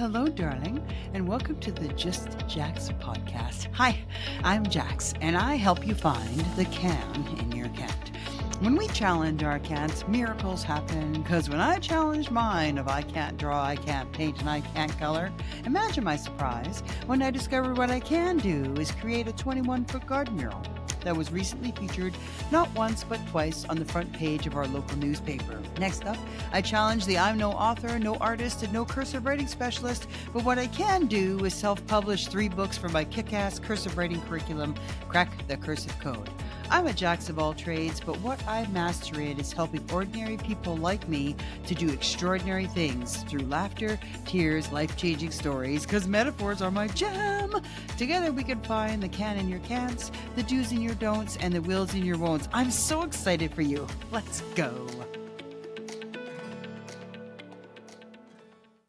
hello, darling, and welcome to the Just Jax Podcast. Hi, I'm Jax, and I help you find the can in your cat. When we challenge our cats, miracles happen, because when I challenge mine of I can't draw, I can't paint, and I can't color, imagine my surprise when I discovered what I can do is create a 21-foot garden mural that was recently featured not once but twice on the front page of our local newspaper. Next up, I challenge the I'm no author, no artist, and no cursive writing specialist, but what I can do is self-publish 3 books for my kick-ass cursive writing curriculum, Crack the Cursive Code. I'm a jax of all trades, but what I master in is helping ordinary people like me to do extraordinary things through laughter, tears, life-changing stories, because metaphors are my jam. Together we can find the can in your can'ts, the do's in your don'ts, and the wills in your won'ts. I'm so excited for you. Let's go.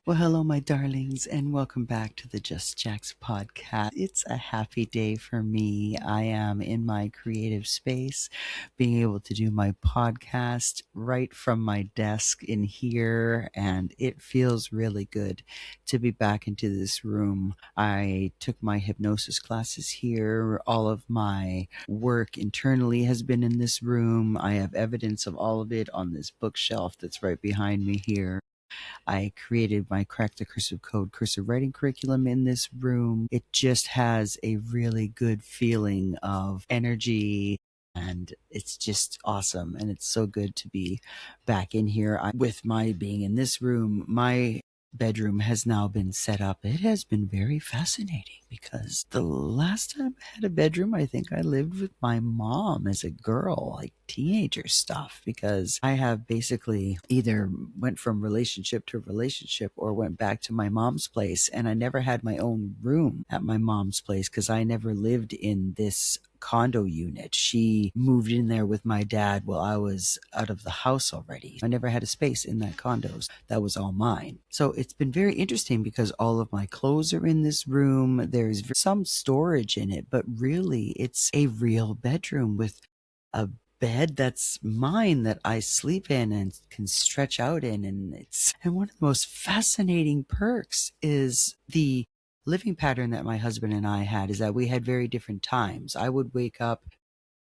Well, hello, my darlings, and welcome back to the Just Jax Podcast. It's a happy day for me. I am in my creative space, being able to do my podcast right from my desk in here, and it feels really good to be back into this room. I took my hypnosis classes here. All of my work internally has been in this room. I have evidence of all of it on this bookshelf that's right behind me here. I created my Crack the Cursive Code cursive writing curriculum in this room. It just has a really good feeling of energy, and it's just awesome. And it's so good to be back in here. With my being in this room, my bedroom has now been set up. It has been very fascinating because the last time I had a bedroom, I think I lived with my mom as a girl, like teenager stuff, because I have basically either went from relationship to relationship or went back to my mom's place, and I never had my own room at my mom's place because I never lived in this condo unit. She moved in there with my dad while I was out of the house already. I never had a space in that condos. That was all mine. So it's been very interesting because all of my clothes are in this room. There's some storage in it, but really it's a real bedroom with a bed that's mine that I sleep in and can stretch out in. And one of the most fascinating perks is the living pattern that my husband and I had is that we had very different times. I would wake up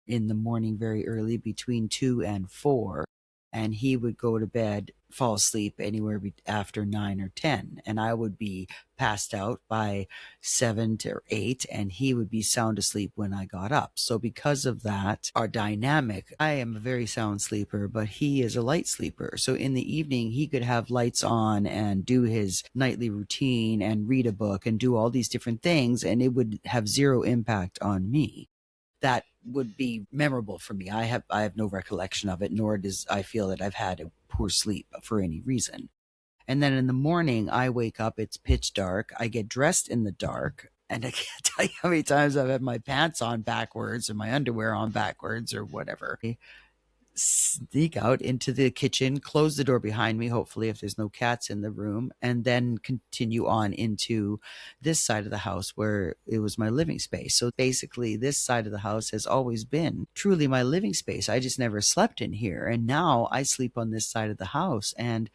in the morning very early between 2 and 4, and he would go to bed, fall asleep anywhere after 9 or 10, and I would be passed out by 7 to 8, and he would be sound asleep when I got up. So because of that, our dynamic, I am a very sound sleeper, but he is a light sleeper. So in the evening, he could have lights on and do his nightly routine and read a book and do all these different things, and it would have zero impact on me. That would be memorable for me. I have no recollection of it, nor does I feel that I've had a poor sleep for any reason. And then in the morning, I wake up, it's pitch dark. I get dressed in the dark, and I can't tell you how many times I've had my pants on backwards or my underwear on backwards or whatever. I sneak out into the kitchen, close the door behind me, hopefully if there's no cats in the room, and then continue on into this side of the house where it was my living space. So basically this side of the house has always been truly my living space. I just never slept in here, and now I sleep on this side of the house, and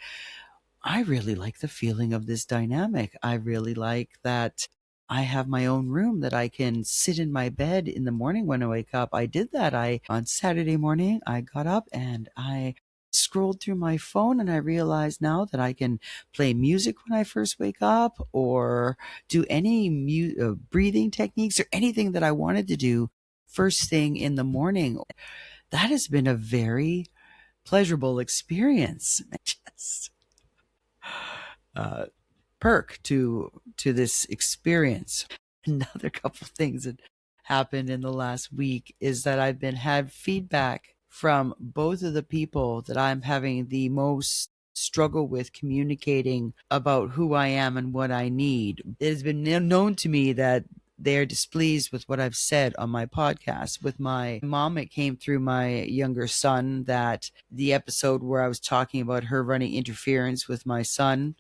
I really like the feeling of this dynamic. I really like that I have my own room, that I can sit in my bed in the morning when I wake up. I did that. On Saturday morning, I got up and I scrolled through my phone, and I realized now that I can play music when I first wake up or do any breathing techniques or anything that I wanted to do first thing in the morning. That has been a very pleasurable experience. Just perk to this experience. Another couple things that happened in the last week is that I've had feedback from both of the people that I'm having the most struggle with communicating about who I am and what I need. It has been known to me that they're displeased with what I've said on my podcast. With my mom, it came through my younger son that the episode where I was talking about her running interference with my son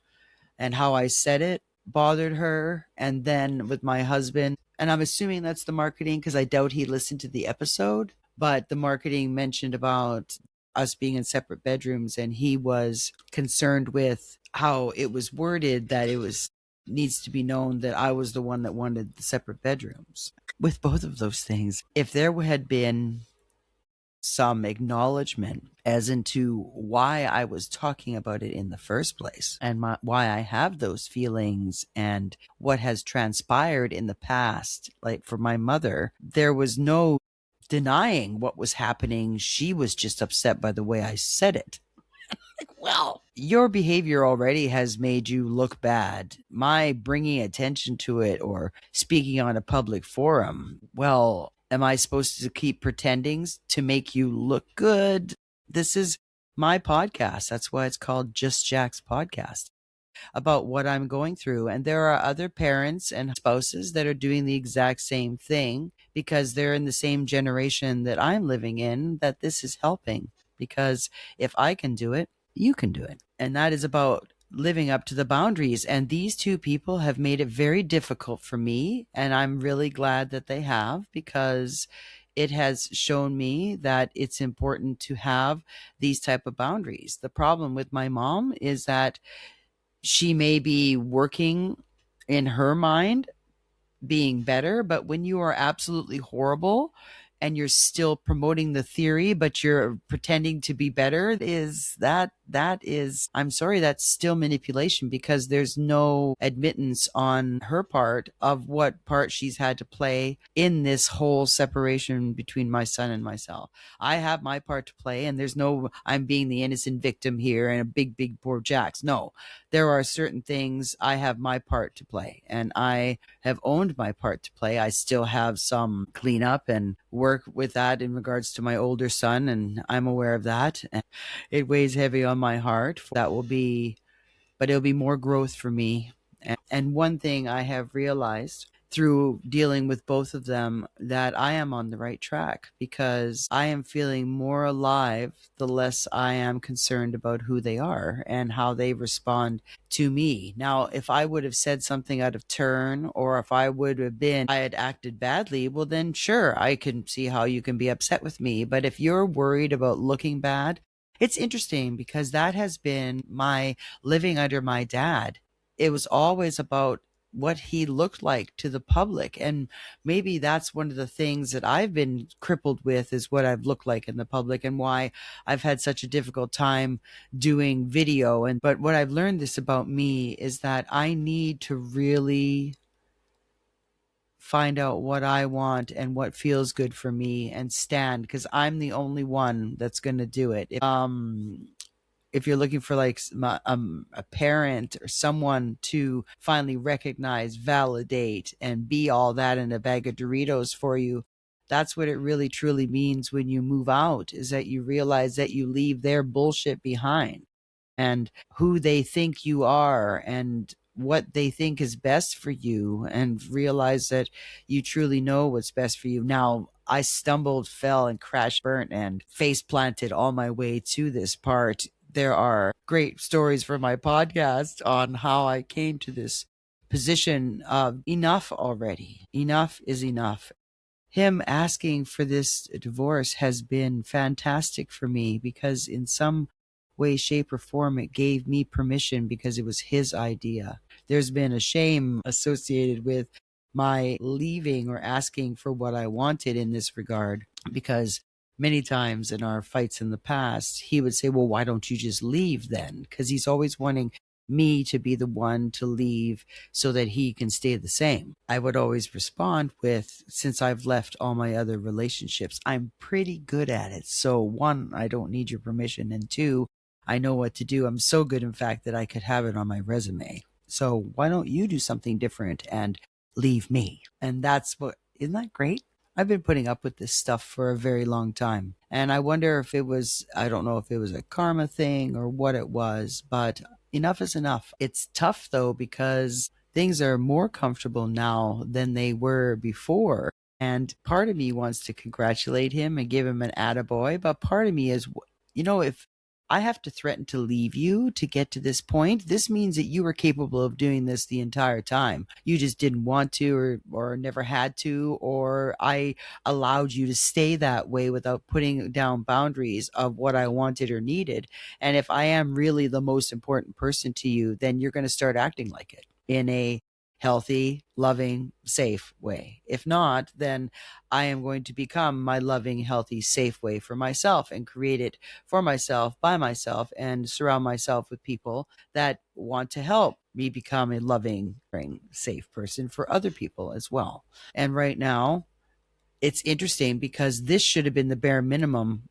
and how I said it bothered her. And then with my husband, and I'm assuming that's the marketing because I doubt he listened to the episode, but the marketing mentioned about us being in separate bedrooms, and he was concerned with how it was worded, that it was needs to be known that I was the one that wanted the separate bedrooms. With both of those things, if there had been some acknowledgement as into why I was talking about it in the first place and why I have those feelings and what has transpired in the past, like for my mother, there was no denying what was happening. She was just upset by the way I said it. Like, well, your behavior already has made you look bad. My bringing attention to it or speaking on a public forum, well, am I supposed to keep pretending to make you look good? This is my podcast. That's why it's called Just Jax Podcast, about what I'm going through. And there are other parents and spouses that are doing the exact same thing because they're in the same generation that I'm living in, that this is helping. Because if I can do it, you can do it. And that is about living up to the boundaries. And these two people have made it very difficult for me. And I'm really glad that they have, because it has shown me that it's important to have these type of boundaries. The problem with my mom is that she may be working in her mind being better, but when you are absolutely horrible and you're still promoting the theory, but you're pretending to be better, is I'm sorry, that's still manipulation, because there's no admittance on her part of what part she's had to play in this whole separation between my son and myself. I have my part to play, and there's no, I'm being the innocent victim here and a big poor Jax. No, there are certain things I have my part to play, and I have owned my part to play. I still have some cleanup and work with that in regards to my older son, and I'm aware of that. And it weighs heavy on my heart. That will be, but it'll be more growth for me. And one thing I have realized through dealing with both of them, that I am on the right track, because I am feeling more alive the less I am concerned about who they are and how they respond to me. Now, if I would have said something out of turn, or if I had acted badly, well then sure, I can see how you can be upset with me. But if you're worried about looking bad, it's interesting, because that has been my living under my dad. It was always about what he looked like to the public. And maybe that's one of the things that I've been crippled with, is what I've looked like in the public, and why I've had such a difficult time doing video. But what I've learned this about me is that I need to really find out what I want and what feels good for me and stand, because I'm the only one that's going to do it. If you're looking for like a parent or someone to finally recognize, validate, and be all that in a bag of Doritos for you, that's what it really truly means when you move out, is that you realize that you leave their bullshit behind, and who they think you are and what they think is best for you, and realize that you truly know what's best for you. Now, I stumbled, fell, and crashed, burnt, and face planted all my way to this part. There are great stories for my podcast on how I came to this position of enough already. Enough is enough. Him asking for this divorce has been fantastic for me, because in some way, shape, or form, it gave me permission, because it was his idea. There's been a shame associated with my leaving or asking for what I wanted in this regard, because many times in our fights in the past, he would say, well, why don't you just leave then? Because he's always wanting me to be the one to leave so that he can stay the same. I would always respond with, since I've left all my other relationships, I'm pretty good at it. So one, I don't need your permission. And two, I know what to do. I'm so good, in fact, that I could have it on my resume. So why don't you do something different and leave me? And that's what, isn't that great? I've been putting up with this stuff for a very long time. And I wonder if it was, I don't know if it was a karma thing or what it was, but enough is enough. It's tough though, because things are more comfortable now than they were before. And part of me wants to congratulate him and give him an attaboy, but part of me is, if I have to threaten to leave you to get to this point, this means that you were capable of doing this the entire time. You just didn't want to, or never had to, or I allowed you to stay that way without putting down boundaries of what I wanted or needed. And if I am really the most important person to you, then you're going to start acting like it. in a healthy, loving, safe way. If not, then I am going to become my loving, healthy, safe way for myself and create it for myself, by myself, and surround myself with people that want to help me become a loving, safe person for other people as well. And right now, it's interesting because this should have been the bare minimum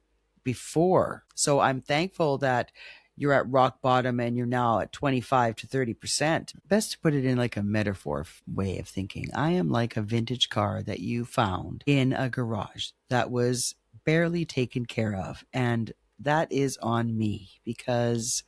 before. So I'm thankful that you're at rock bottom and you're now at 25 to 30%. Best to put it in like a metaphor way of thinking. I am like a vintage car that you found in a garage that was barely taken care of. And that is on me because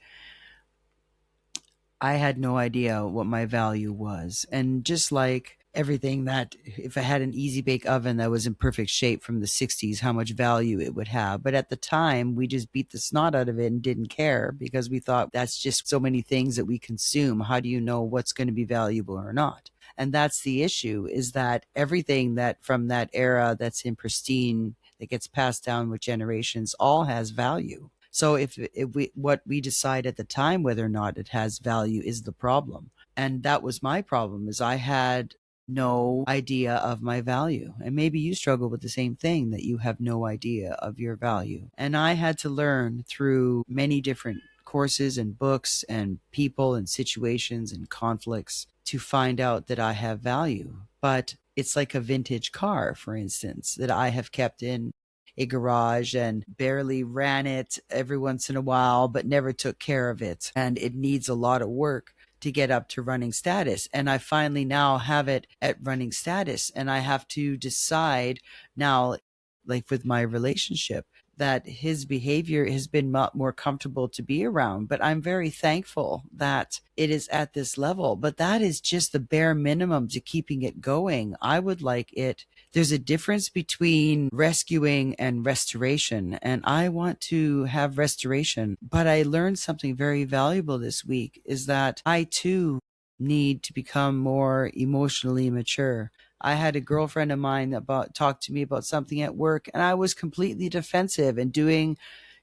I had no idea what my value was. And just like everything that, if I had an easy bake oven that was in perfect shape from the 60s, how much value it would have. But at the time, we just beat the snot out of it and didn't care because we thought that's just so many things that we consume. How do you know what's going to be valuable or not? And that's the issue, is that everything that from that era that's in pristine, that gets passed down with generations, all has value. So if we, what we decide at the time whether or not it has value is the problem. And that was my problem, is I had no idea of my value. And maybe you struggle with the same thing, that you have no idea of your value. And I had to learn through many different courses and books and people and situations and conflicts to find out that I have value. But it's like a vintage car, for instance, that I have kept in a garage and barely ran it every once in a while, but never took care of it. And it needs a lot of work to get up to running status. And I finally now have it at running status. And I have to decide now, like with my relationship, that his behavior has been more comfortable to be around. But I'm very thankful that it is at this level. But that is just the bare minimum to keeping it going. I would like it. There's a difference between rescuing and restoration, and I want to have restoration. But I learned something very valuable this week, is that I too need to become more emotionally mature. I had a girlfriend of mine talk to me about something at work, and I was completely defensive and doing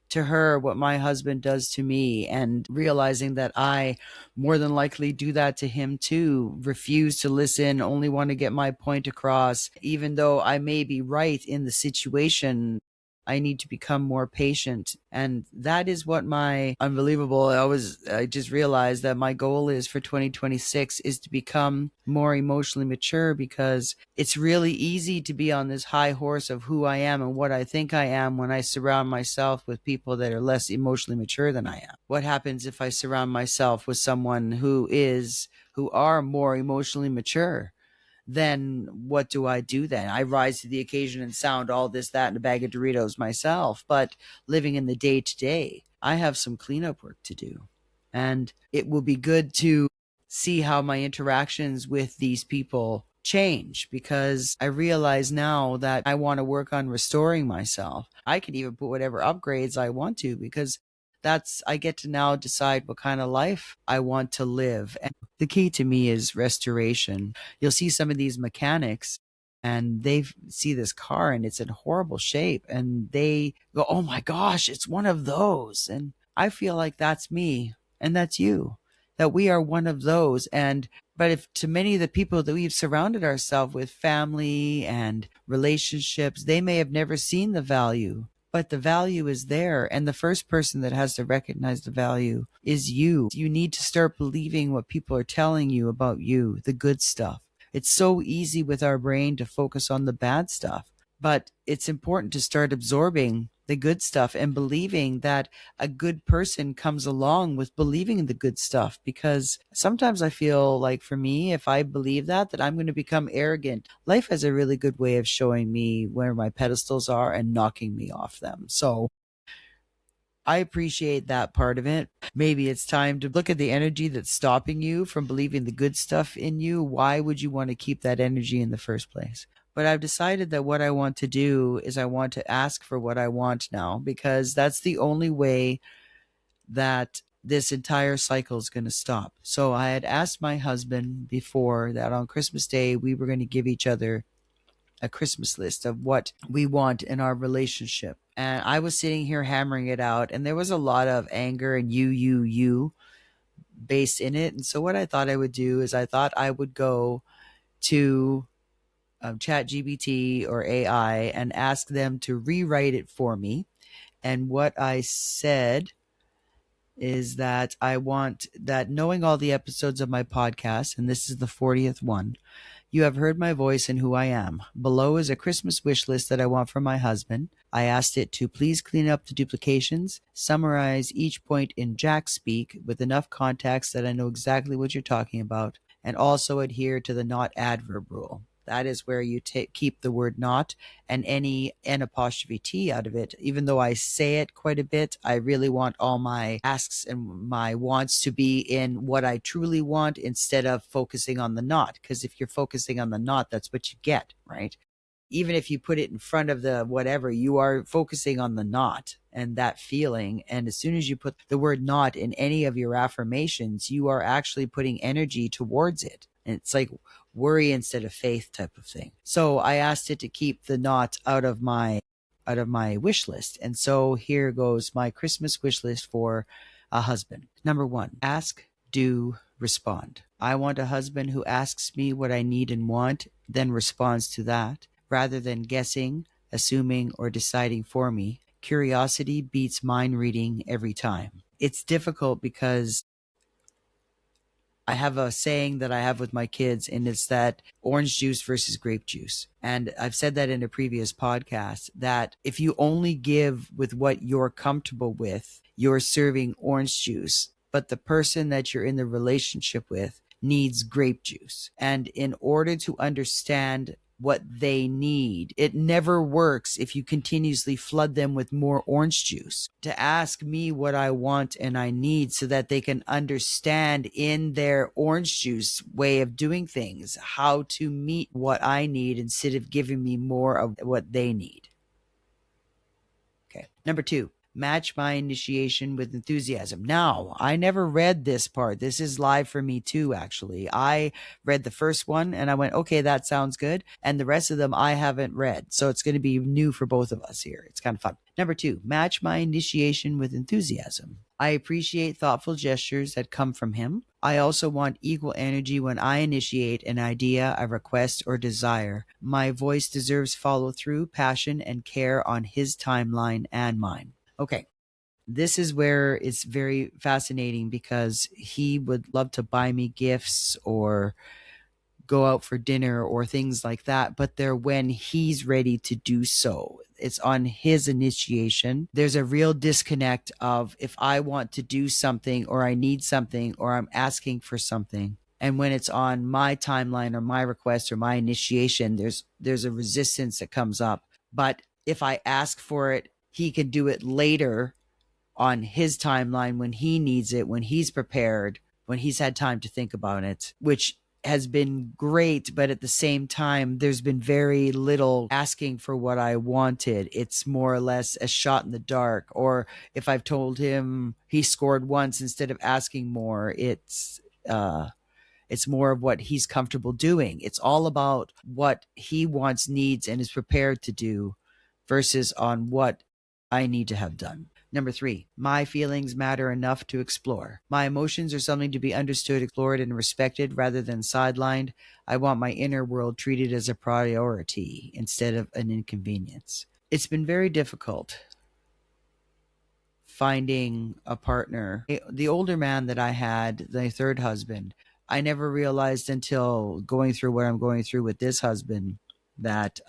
to her what my husband does to me, and realizing that I more than likely do that to him too. Refuse to listen, only want to get my point across, even though I may be right in the situation. I need to become more patient. And that is what my unbelievable, I just realized that my goal is for 2026 is to become more emotionally mature, because it's really easy to be on this high horse of who I am and what I think I am when I surround myself with people that are less emotionally mature than I am. What happens if I surround myself with someone who are more emotionally mature? Then what do I do then? I rise to the occasion and sound all this, that, and a bag of Doritos myself. But living in the day to day, I have some cleanup work to do. And it will be good to see how my interactions with these people change, because I realize now that I want to work on restoring myself. I can even put whatever upgrades I want to, because I get to now decide what kind of life I want to live. And the key to me is restoration. You'll see some of these mechanics and they see this car and it's in horrible shape and they go, "Oh my gosh, it's one of those." And I feel like that's me and that's you, that we are one of those. But if to many of the people that we've surrounded ourselves with, family and relationships, they may have never seen the value, but the value is there. And the first person that has to recognize the value is you. You need to start believing what people are telling you about you, the good stuff. It's so easy with our brain to focus on the bad stuff, but it's important to start absorbing the good stuff and believing that a good person comes along with believing in the good stuff. Because sometimes I feel like, for me, if I believe that I'm going to become arrogant. Life has a really good way of showing me where my pedestals are and knocking me off them. So I appreciate that part of it. Maybe it's time to look at the energy that's stopping you from believing the good stuff in you. Why would you want to keep that energy in the first place? But I've decided that what I want to do is I want to ask for what I want now, because that's the only way that this entire cycle is going to stop. So I had asked my husband before that on Christmas Day, we were going to give each other a Christmas list of what we want in our relationship. And I was sitting here hammering it out, and there was a lot of anger and you. based in it. And so what I thought I would do is I thought I would go to chat GBT or AI and ask them to rewrite it for me. And what I said is that I want that, knowing all the episodes of my podcast, and this is the 40th one, you have heard my voice and who I am. Below is a Christmas wish list that I want from my husband. I asked it to please clean up the duplications, summarize each point in Jax speak with enough context that I know exactly what you're talking about, and also adhere to the not adverb rule. That is where you keep the word not and any N apostrophe T out of it. Even though I say it quite a bit, I really want all my asks and my wants to be in what I truly want instead of focusing on the not. Because if you're focusing on the not, that's what you get, right? Even if you put it in front of the whatever, you are focusing on the not and that feeling. And as soon as you put the word not in any of your affirmations, you are actually putting energy towards it. And it's like worry instead of faith type of thing. So I asked it to keep the not out of my wish list. And so here goes my Christmas wish list for a husband. Number 1, ask, do, respond. I want a husband who asks me what I need and want, then responds to that, rather than guessing, assuming, or deciding for me. Curiosity beats mind reading every time. It's difficult because I have a saying that I have with my kids, and it's that orange juice versus grape juice. And I've said that in a previous podcast, that if you only give with what you're comfortable with, you're serving orange juice, but the person that you're in the relationship with needs grape juice. And in order to understand what they need, it never works if you continuously flood them with more orange juice. To ask me what I want and I need so that they can understand in their orange juice way of doing things how to meet what I need instead of giving me more of what they need. Okay. Number 2, match my initiation with enthusiasm. Now, I never read this part. This is live for me too, actually. I read the first one and I went, okay, that sounds good. And the rest of them I haven't read. So it's going to be new for both of us here. It's kind of fun. Number 2, match my initiation with enthusiasm. I appreciate thoughtful gestures that come from him. I also want equal energy when I initiate an idea, a request, or desire. My voice deserves follow through, passion, and care on his timeline and mine. Okay, this is where it's very fascinating because he would love to buy me gifts or go out for dinner or things like that, but they're when he's ready to do so. It's on his initiation. There's a real disconnect of if I want to do something or I need something or I'm asking for something. And when it's on my timeline or my request or my initiation, there's a resistance that comes up. But if I ask for it, he can do it later on his timeline when he needs it, when he's prepared, when he's had time to think about it, which has been great. But at the same time, there's been very little asking for what I wanted. It's more or less a shot in the dark. Or if I've told him he scored once instead of asking more, it's more of what he's comfortable doing. It's all about what he wants, needs, and is prepared to do versus on what I need to have done. Number 3, my feelings matter enough to explore. My emotions are something to be understood, explored, and respected rather than sidelined. I want my inner world treated as a priority instead of an inconvenience. It's been very difficult finding a partner. The older man that I had, the third husband, I never realized until going through what I'm going through with this husband that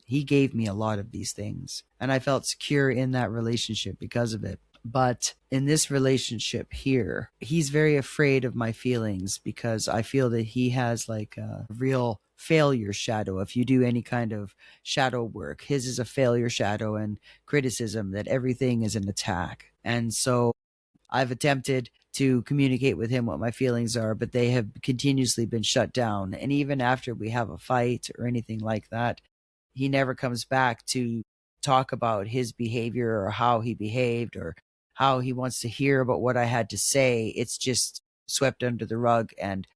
he gave me a lot of these things. And I felt secure in that relationship because of it. But in this relationship here, he's very afraid of my feelings because I feel that he has like a real failure shadow. If you do any kind of shadow work, his is a failure shadow and criticism, that everything is an attack. And so I've attempted to communicate with him what my feelings are, but they have continuously been shut down. And even after we have a fight or anything like that, he never comes back to talk about his behavior or how he behaved or how he wants to hear about what I had to say. It's just swept under the rug and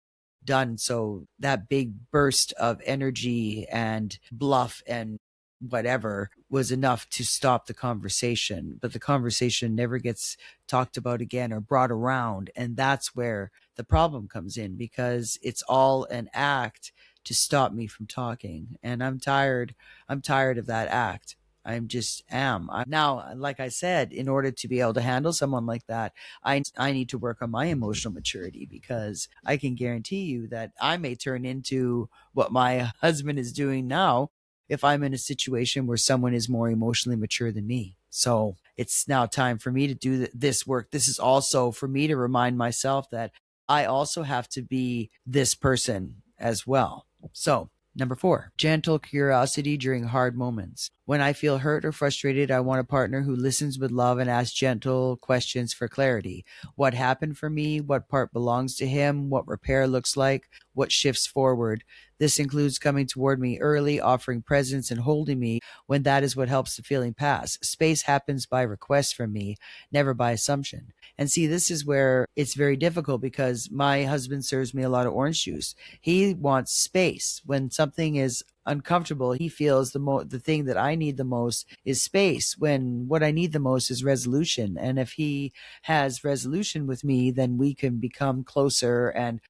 done. So that big burst of energy and bluff and whatever was enough to stop the conversation, but the conversation never gets talked about again or brought around. And that's where the problem comes in, because it's all an act to stop me from talking. And I'm tired. I'm tired of that act. I'm just am. Now, like I said, in order to be able to handle someone like that, I need to work on my emotional maturity, because I can guarantee you that I may turn into what my husband is doing now if I'm in a situation where someone is more emotionally mature than me. So it's now time for me to do this work. This is also for me to remind myself that I also have to be this person as well. So, number 4, gentle curiosity during hard moments. When I feel hurt or frustrated, I want a partner who listens with love and asks gentle questions for clarity. What happened for me? What part belongs to him? What repair looks like? What shifts forward? This includes coming toward me early, offering presence, and holding me when that is what helps the feeling pass. Space happens by request from me, never by assumption. And see, this is where it's very difficult, because my husband serves me a lot of orange juice. He wants space. When something is uncomfortable, he feels the thing that I need the most is space, when what I need the most is resolution. And if he has resolution with me, then we can become closer and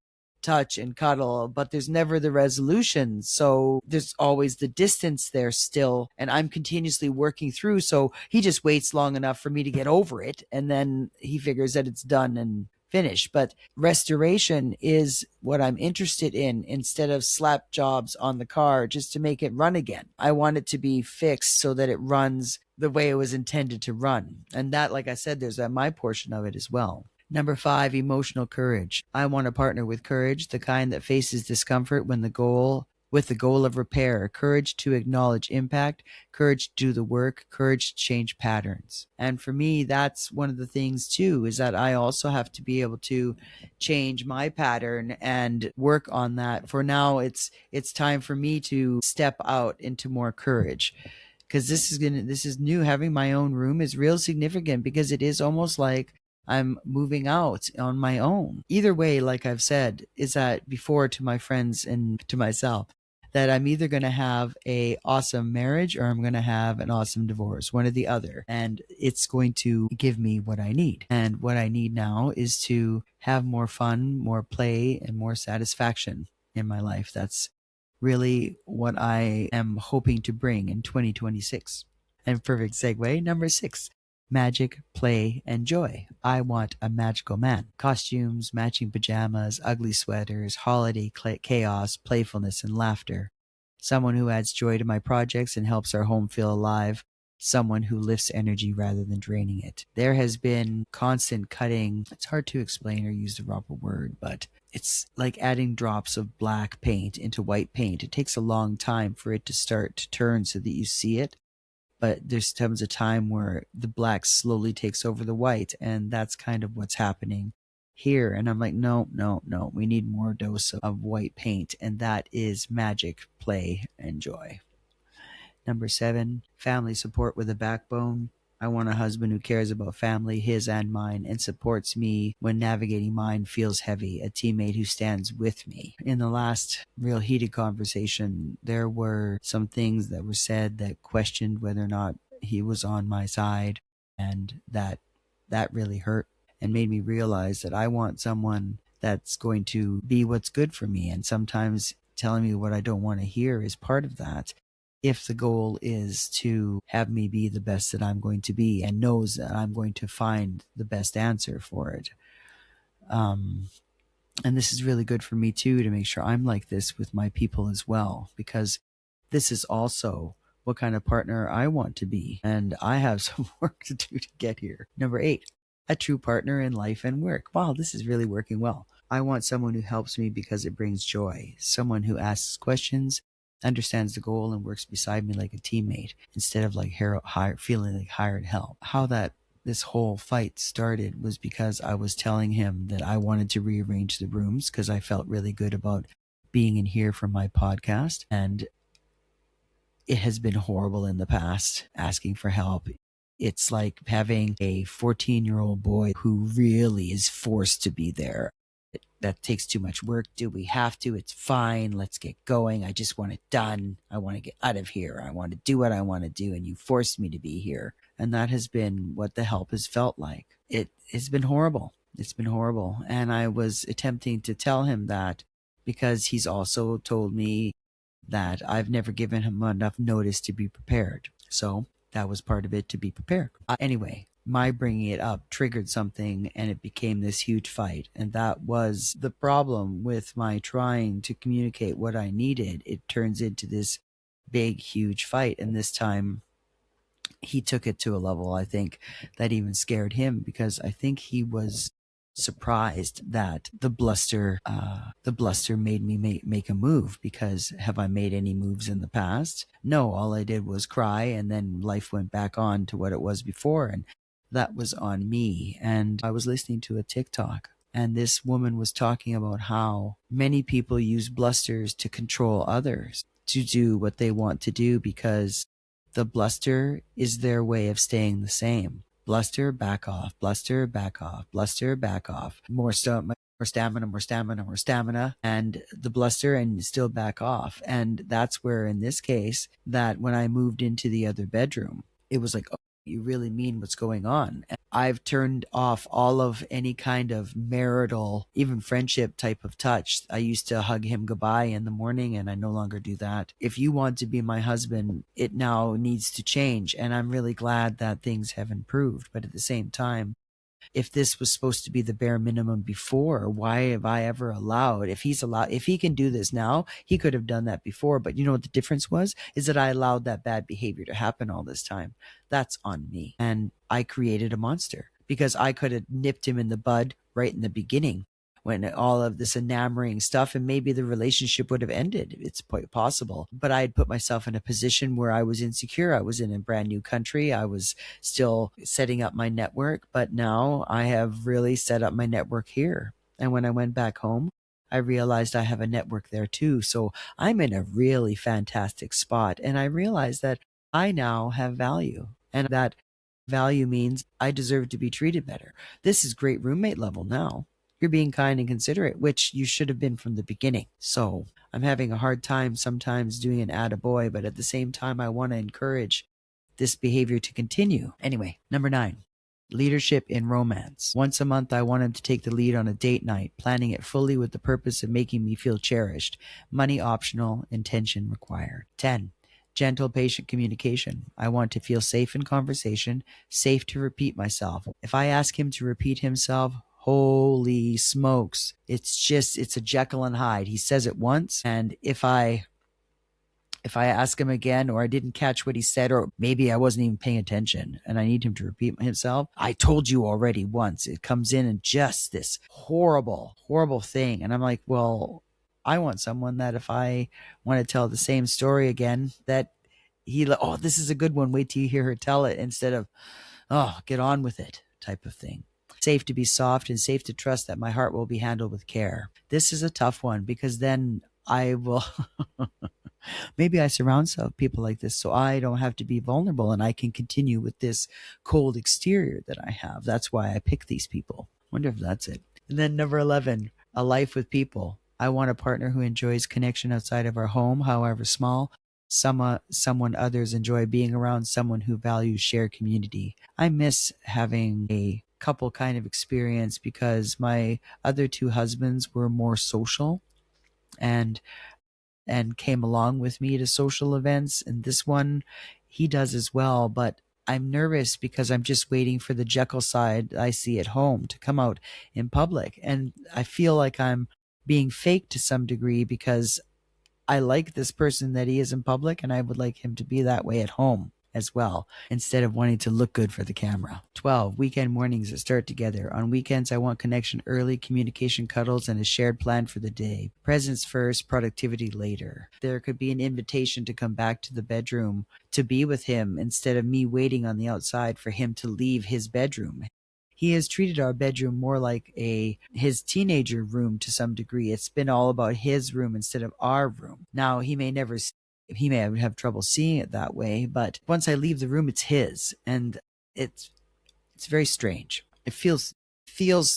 touch and cuddle, but there's never the resolution. So there's always the distance there still. And I'm continuously working through. So he just waits long enough for me to get over it. And then he figures that it's done and finished. But restoration is what I'm interested in, instead of slap jobs on the car just to make it run again. I want it to be fixed so that it runs the way it was intended to run. And that, like I said, there's my portion of it as well. Number 5, emotional courage. I want a partner with courage, the kind that faces discomfort with the goal of repair, courage to acknowledge impact, courage to do the work, courage to change patterns. And for me, that's one of the things too, is that I also have to be able to change my pattern and work on that. For now, it's time for me to step out into more courage. Because this is new. Having my own room is real significant, because it is almost like I'm moving out on my own. Either way, like I've said, is that before to my friends and to myself, that I'm either going to have a awesome marriage or I'm going to have an awesome divorce, one or the other. And it's going to give me what I need. And what I need now is to have more fun, more play, and more satisfaction in my life. That's really what I am hoping to bring in 2026. And perfect segue, number 6. Magic, play, and joy. I want a magical man. Costumes, matching pajamas, ugly sweaters, holiday chaos, playfulness, and laughter. Someone who adds joy to my projects and helps our home feel alive. Someone who lifts energy rather than draining it. There has been constant cutting. It's hard to explain or use the proper word, but it's like adding drops of black paint into white paint. It takes a long time for it to start to turn so that you see it. But there comes a time where the black slowly takes over the white, and that's kind of what's happening here. And I'm like, no, we need more dose of white paint, and that is magic, play, and joy. Number 7, family support with a backbone. I want a husband who cares about family, his and mine, and supports me when navigating mine feels heavy, a teammate who stands with me. In the last real heated conversation, there were some things that were said that questioned whether or not he was on my side, and that really hurt and made me realize that I want someone that's going to be what's good for me. And sometimes telling me what I don't want to hear is part of that, if the goal is to have me be the best that I'm going to be, and knows that I'm going to find the best answer for it. And this is really good for me too, to make sure I'm like this with my people as well, because this is also what kind of partner I want to be. And I have some work to do to get here. Number 8, a true partner in life and work. Wow, this is really working well. I want someone who helps me because it brings joy. Someone who asks questions, understands the goal, and works beside me like a teammate, instead of like feeling like hired help. How this whole fight started was because I was telling him that I wanted to rearrange the rooms because I felt really good about being in here for my podcast. And it has been horrible in the past, asking for help. It's like having a 14-year-old boy who really is forced to be there. that takes too much work. Do we have to? It's fine. Let's get going. I just want it done. I want to get out of here. I want to do what I want to do. And you forced me to be here. And that has been what the help has felt like. It has been horrible. It's been horrible. And I was attempting to tell him that because he's also told me that I've never given him enough notice to be prepared. So that was part of it, to be prepared. Anyway, my bringing it up triggered something and it became this huge fight. And that was the problem with my trying to communicate what I needed. It turns into this big, huge fight. And this time he took it to a level, I think, that even scared him, because I think he was surprised that the bluster made me make a move. Because have I made any moves in the past? No, all I did was cry, and then life went back on to what it was before, and that was on me. And I was listening to a TikTok, and this woman was talking about how many people use blusters to control others to do what they want to do, because the bluster is their way of staying the same. Bluster, back off. Bluster, back off. Bluster, back off. More stamina, more stamina, more stamina. And the bluster, and still back off. And that's where, in this case, that when I moved into the other bedroom, it was like, oh, you really mean what's going on? And I've turned off all of any kind of marital, even friendship type of touch. I used to hug him goodbye in the morning, and I no longer do that. If you want to be my husband, it now needs to change. And I'm really glad that things have improved. But at the same time, if this was supposed to be the bare minimum before, why have I ever allowed? If he can do this now, he could have done that before. But you know what the difference was? Is that I allowed that bad behavior to happen all this time. That's on me. And I created a monster, because I could have nipped him in the bud right in the beginning, when all of this enamoring stuff, and maybe the relationship would have ended. It's quite possible. But I had put myself in a position where I was insecure. I was in a brand new country. I was still setting up my network, but now I have really set up my network here. And when I went back home, I realized I have a network there too. So I'm in a really fantastic spot. And I realized that I now have value, and that value means I deserve to be treated better. This is great roommate level now. You're being kind and considerate, which you should have been from the beginning. So I'm having a hard time sometimes doing an attaboy, but at the same time, I want to encourage this behavior to continue. Anyway, number 9, leadership in romance. Once a month, I want him to take the lead on a date night, planning it fully with the purpose of making me feel cherished. Money optional, intention required. 10, gentle, patient communication. I want to feel safe in conversation, safe to repeat myself. If I ask him to repeat himself, holy smokes, it's a Jekyll and Hyde. He says it once, and if I ask him again, or I didn't catch what he said, or maybe I wasn't even paying attention and I need him to repeat himself, I told you already once. It comes in and just this horrible, horrible thing. And I'm like, well, I want someone that if I want to tell the same story again, that oh, this is a good one. Wait till you hear her tell it, instead of, oh, get on with it type of thing. Safe to be soft, and safe to trust that my heart will be handled with care. This is a tough one, because then I will maybe I surround myself with people like this, so I don't have to be vulnerable, and I can continue with this cold exterior that I have. That's why I pick these people. Wonder if that's it. And then number 11, a life with people. I want a partner who enjoys connection outside of our home, however small. Someone others enjoy being around, someone who values shared community. I miss having a couple kind of experience, because my other 2 husbands were more social and came along with me to social events, and this one, he does as well. But I'm nervous, because I'm just waiting for the Jekyll side I see at home to come out in public, and I feel like I'm being fake to some degree, because I like this person that he is in public, and I would like him to be that way at home as well, instead of wanting to look good for the camera. 12, weekend mornings that start together. On weekends, I want connection early, communication, cuddles, and a shared plan for the day. Presents first, productivity later. There could be an invitation to come back to the bedroom to be with him, instead of me waiting on the outside for him to leave his bedroom. He has treated our bedroom more like his teenager room to some degree. It's been all about his room instead of our room. Now, he may have trouble seeing it that way, but once I leave the room, it's his, and it's very strange. It feels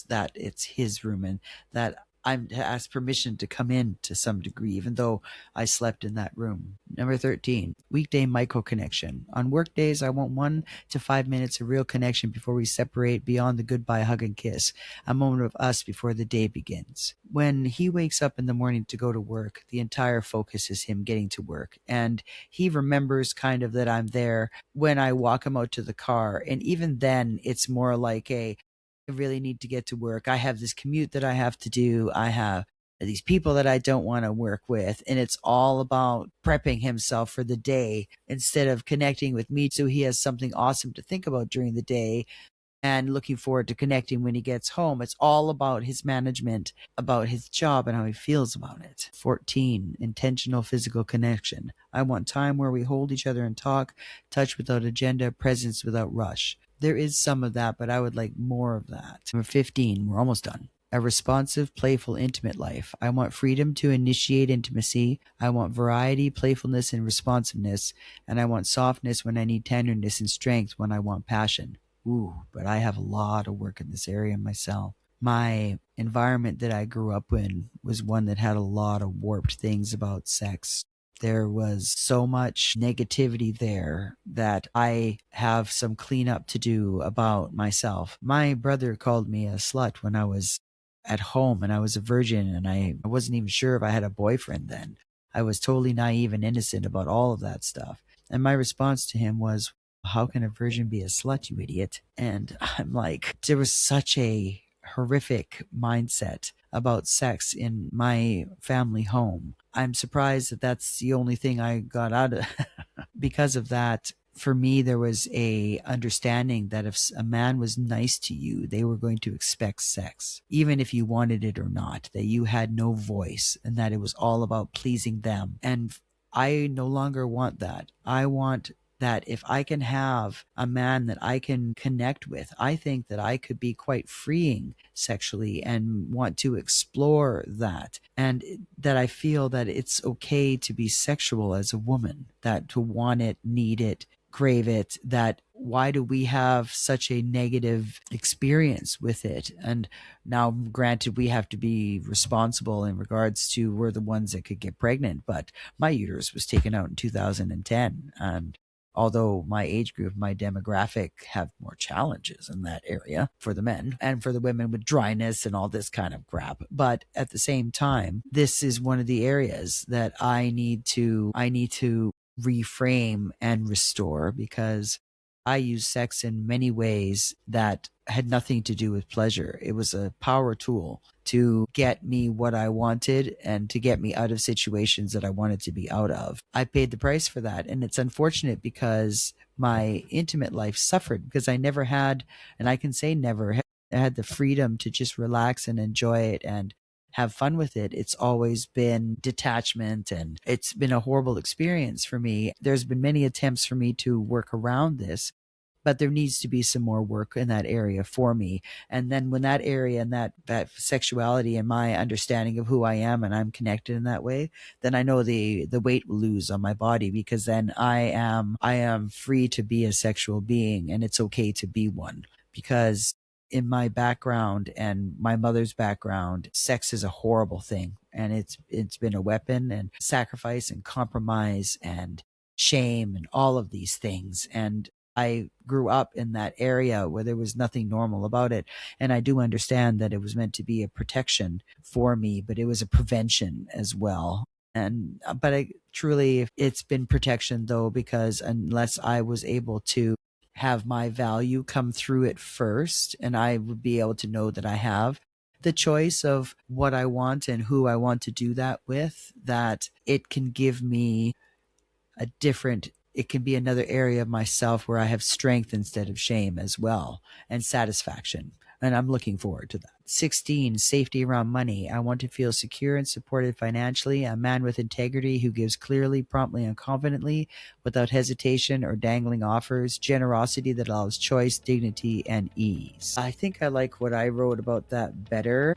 that it's his room, and that I'm to ask permission to come in to some degree, even though I slept in that room. Number 13, weekday micro connection. On work days, I want 1 to 5 minutes of real connection before we separate beyond the goodbye, hug, and kiss. A moment of us before the day begins. When he wakes up in the morning to go to work, the entire focus is him getting to work. And he remembers kind of that I'm there when I walk him out to the car. And even then, it's more like I really need to get to work. I have this commute that I have to do. I have these people that I don't want to work with. And it's all about prepping himself for the day instead of connecting with me so he has something awesome to think about during the day and looking forward to connecting when he gets home. It's all about his management, about his job and how he feels about it. 14, intentional physical connection. I want time where we hold each other and talk, touch without agenda, presence without rush. There is some of that, but I would like more of that. Number 15, we're almost done. A responsive, playful, intimate life. I want freedom to initiate intimacy. I want variety, playfulness, and responsiveness. And I want softness when I need tenderness and strength when I want passion. Ooh, but I have a lot of work in this area myself. My environment that I grew up in was one that had a lot of warped things about sex. There was so much negativity there that I have some cleanup to do about myself. My brother called me a slut when I was at home and I was a virgin and I wasn't even sure if I had a boyfriend then. I was totally naive and innocent about all of that stuff. And my response to him was, how can a virgin be a slut, you idiot? And I'm like, there was such a horrific mindset about sex in my family home. I'm surprised that that's the only thing I got out of because of that. For me, there was a understanding that if a man was nice to you, they were going to expect sex, even if you wanted it or not, that you had no voice and that it was all about pleasing them. And I no longer want that. I want that if I can have a man that I can connect with, I think that I could be quite freeing sexually and want to explore that. And that I feel that it's okay to be sexual as a woman, that to want it, need it, crave it, that why do we have such a negative experience with it? And now, granted, we have to be responsible in regards to we're the ones that could get pregnant, but my uterus was taken out in 2010. And although my age group, my demographic have more challenges in that area for the men and for the women with dryness and all this kind of crap. But at the same time, this is one of the areas that I need to reframe and restore, because I use sex in many ways that had nothing to do with pleasure. It was a power tool to get me what I wanted and to get me out of situations that I wanted to be out of. I paid the price for that. And it's unfortunate because my intimate life suffered because I never had, and I can say never, had the freedom to just relax and enjoy it and have fun with it. It's always been detachment and it's been a horrible experience for me. There's been many attempts for me to work around this, but there needs to be some more work in that area for me. And then when that area and that sexuality and my understanding of who I am and I'm connected in that way, then I know the weight will lose on my body, because then I am free to be a sexual being, and it's okay to be one. Because in my background and my mother's background, sex is a horrible thing, and it's been a weapon and sacrifice and compromise and shame and all of these things. And I grew up in that area where there was nothing normal about it. And I do understand that it was meant to be a protection for me, but it was a prevention as well. And, but truly, it's been protection though, because unless I was able to have my value come through it first, and I would be able to know that I have the choice of what I want and who I want to do that with, that it can give me it can be another area of myself where I have strength instead of shame as well, and satisfaction. And I'm looking forward to that. 16, safety around money. I want to feel secure and supported financially. A man with integrity who gives clearly, promptly, and confidently without hesitation or dangling offers. Generosity that allows choice, dignity, and ease. I think I like what I wrote about that better.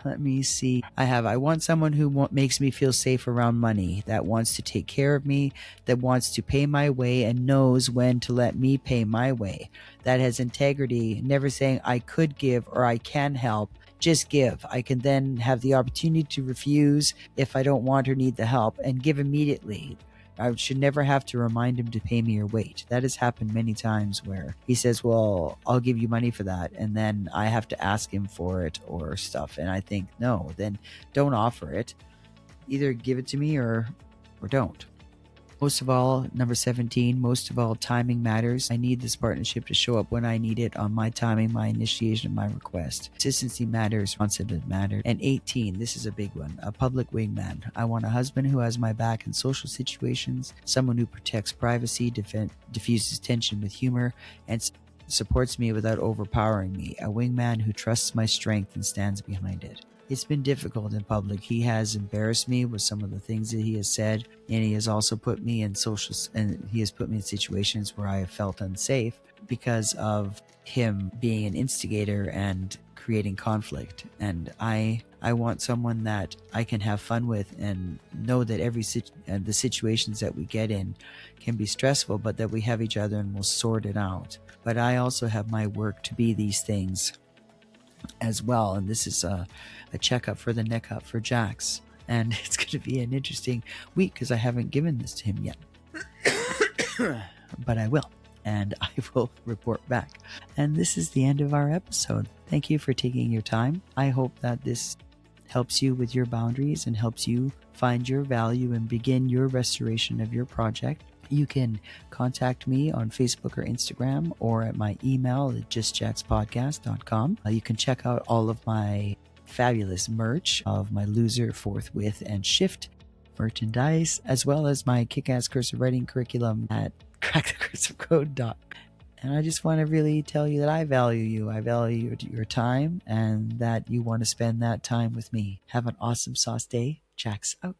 Let me see. I want someone who makes me feel safe around money, that wants to take care of me, that wants to pay my way and knows when to let me pay my way, that has integrity, never saying I could give or I can help, just give. I can then have the opportunity to refuse if I don't want or need the help and give immediately. I should never have to remind him to pay me or wait. That has happened many times where he says, well, I'll give you money for that. And then I have to ask him for it or stuff. And I think, no, then don't offer it. Either give it to me or don't. Most of all, number 17, most of all, timing matters. I need this partnership to show up when I need it on my timing, my initiation, my request. Consistency matters, responsiveness matters. And 18, this is a big one, a public wingman. I want a husband who has my back in social situations, someone who protects privacy, diffuses tension with humor, and supports me without overpowering me. A wingman who trusts my strength and stands behind it. It's been difficult in public. He has embarrassed me with some of the things that he has said, and he has also put me in situations where I have felt unsafe because of him being an instigator and creating conflict. And I want someone that I can have fun with and know that the situations that we get in can be stressful, but that we have each other and we'll sort it out. But I also have my work to be these things as well, and this is a checkup for the neck up for Jax, and it's going to be an interesting week because I haven't given this to him yet. But I will, and I will report back. And this is the end of our episode. Thank you for taking your time. I hope that this helps you with your boundaries and helps you find your value and begin your restoration of your project. You can contact me on Facebook or Instagram or at my email at justjaxpodcast.com. You can check out all of my fabulous merch of my Loser, Forthwith, and Shift merchandise, as well as my kick-ass cursive writing curriculum at crackthecursiveCode.com. And I just want to really tell you that I value you. I value your time and that you want to spend that time with me. Have an awesome sauce day. Jax out.